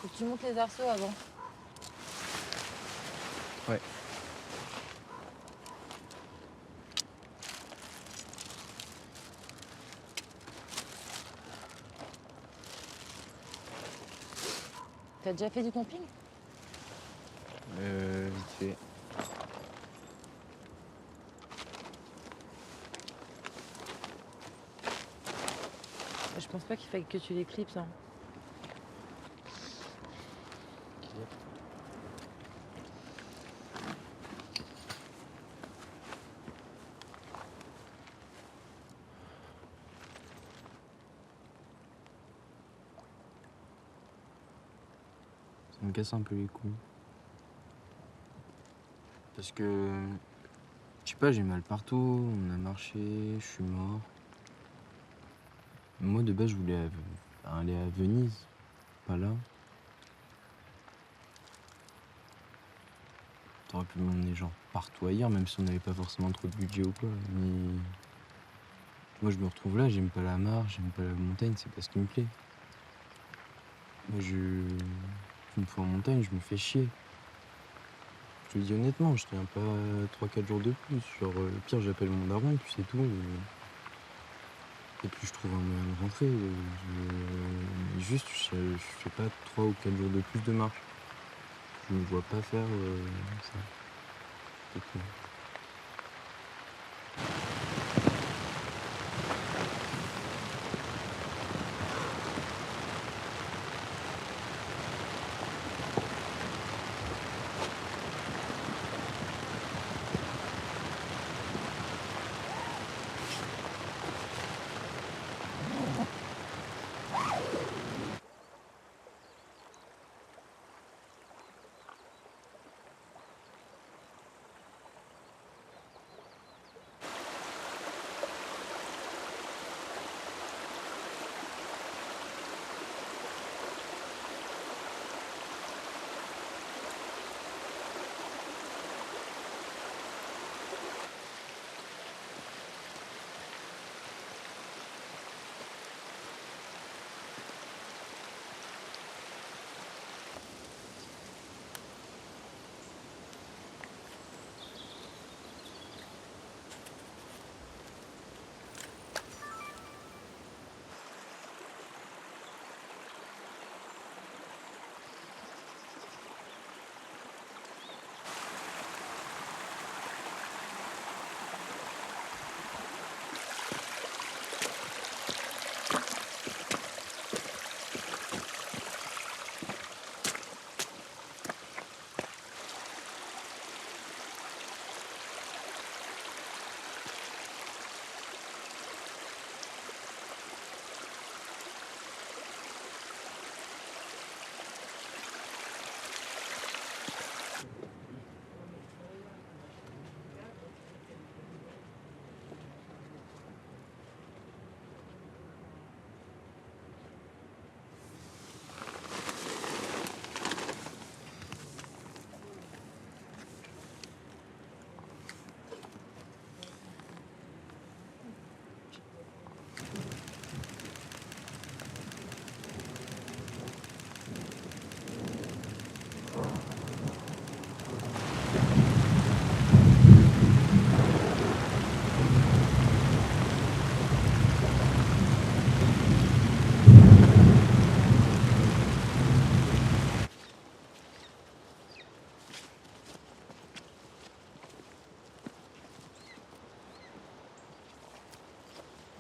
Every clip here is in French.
Faut que tu montes les arceaux avant. Ouais. T'as déjà fait du camping? Vite fait. Je pense pas qu'il faille que tu les clipses. Hein. Ça me casse un peu les couilles. Parce que, je sais pas, j'ai mal partout, on a marché, je suis mort. Moi, de base, je voulais aller à Venise, pas là. T'aurais pu m'emmener genre partout ailleurs, même si on n'avait pas forcément trop de budget ou quoi. Mais moi, je me retrouve là, j'aime pas la marche, j'aime pas la montagne, c'est pas ce qui me plaît. Moi, une fois en montagne, je me fais chier. Je te dis honnêtement, je tiens pas 3-4 jours de plus. Genre, le pire, j'appelle mon daron, puis c'est tout. Et puis je trouve un moyen de rentrer. Juste, je fais pas 3 ou 4 jours de plus de marche. Je me vois pas faire ça. C'est tout.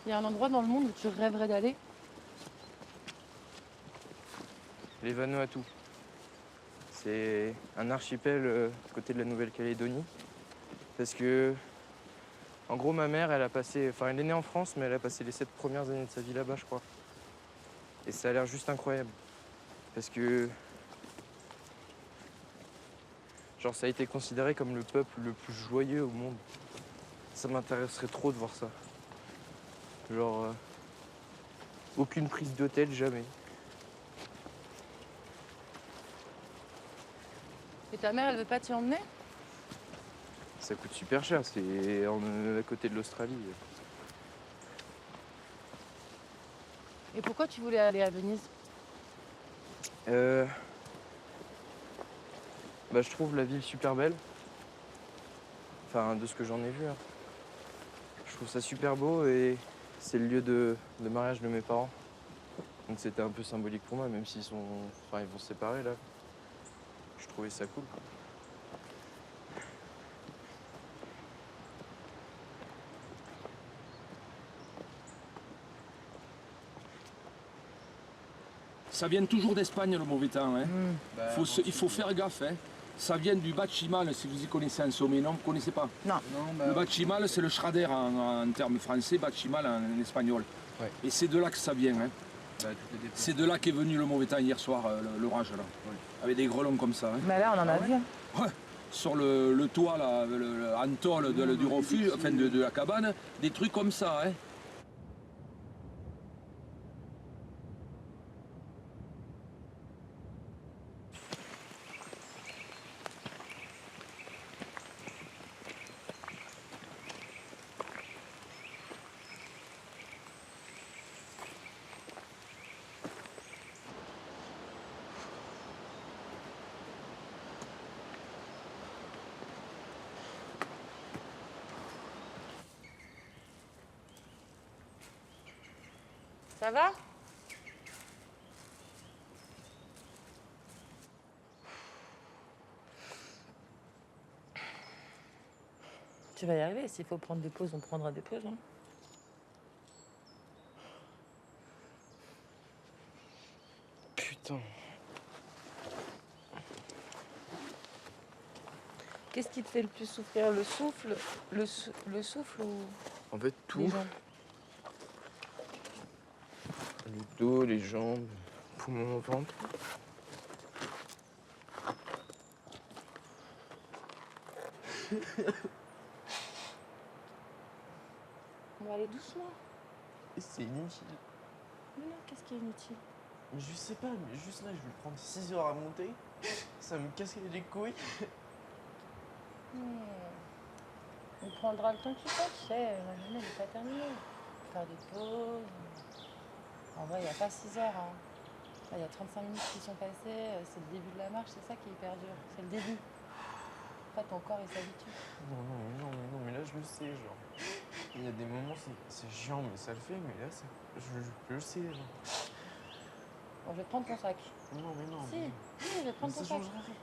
Il y a un endroit dans le monde où tu rêverais d'aller? Les Vanuatu. C'est un archipel à côté de la Nouvelle-Calédonie. Parce que, en gros, ma mère, elle est née en France, mais elle a passé les 7 premières années de sa vie là-bas, je crois. Et ça a l'air juste incroyable. Parce que, genre, ça a été considéré comme le peuple le plus joyeux au monde. Ça m'intéresserait trop de voir ça. Genre, aucune prise d'hôtel, jamais. Et ta mère, elle veut pas t'y emmener? Ça coûte super cher, c'est à côté de l'Australie. Et pourquoi tu voulais aller à Venise? Bah, je trouve la ville super belle. Enfin, de ce que j'en ai vu, hein. Je trouve ça super beau et c'est le lieu de mariage de mes parents. Donc c'était un peu symbolique pour moi, même s'ils sont, enfin, ils vont se séparer là. Je trouvais ça cool. Ça vient toujours d'Espagne le mauvais temps. Hein. Il faut faire gaffe. Hein. Ça vient du bachimal, si vous y connaissez en sommet. Non, vous ne connaissez pas? Non. Le bachimal, c'est le schrader en termes français, bachimal en espagnol. Ouais. Et c'est de là que ça vient. Hein. C'est de là qu'est venu le mauvais temps hier soir, l'orage là. Ouais. Avec des grelons comme ça. Hein. Mais là, on en a vu. Hein. Ouais. Sur le toit, là, en tôle du refuge, enfin de la cabane, des trucs comme ça. Hein. Ça va? Tu vas y arriver. S'il faut prendre des pauses, on prendra des pauses. Hein. Putain. Qu'est-ce qui te fait le plus souffrir? Le souffle, le souffle ou En fait, tout. les jambes? Le dos, les jambes, poumons, ventre. On va aller doucement. C'est inutile. Mais non, qu'est-ce qui est inutile? Je sais pas, mais juste là, je vais prendre 6 heures à monter. Ça me casse les couilles. On prendra le temps qu'il faut, tu sais. La journée n'est pas terminée. Faire des pauses. En vrai, il n'y a pas 6 heures. Hein. Là, il y a 35 minutes qui sont passées. C'est le début de la marche, c'est ça qui est hyper dur. C'est le début. Après, ton corps, il s'habitue. Non, mais là, je le sais, genre. Il y a des moments, c'est chiant, mais ça le fait, mais là, je le sais, genre. Bon, je vais prendre ton sac. Non, mais non. Si, je vais prendre ton ça sac. changera rien.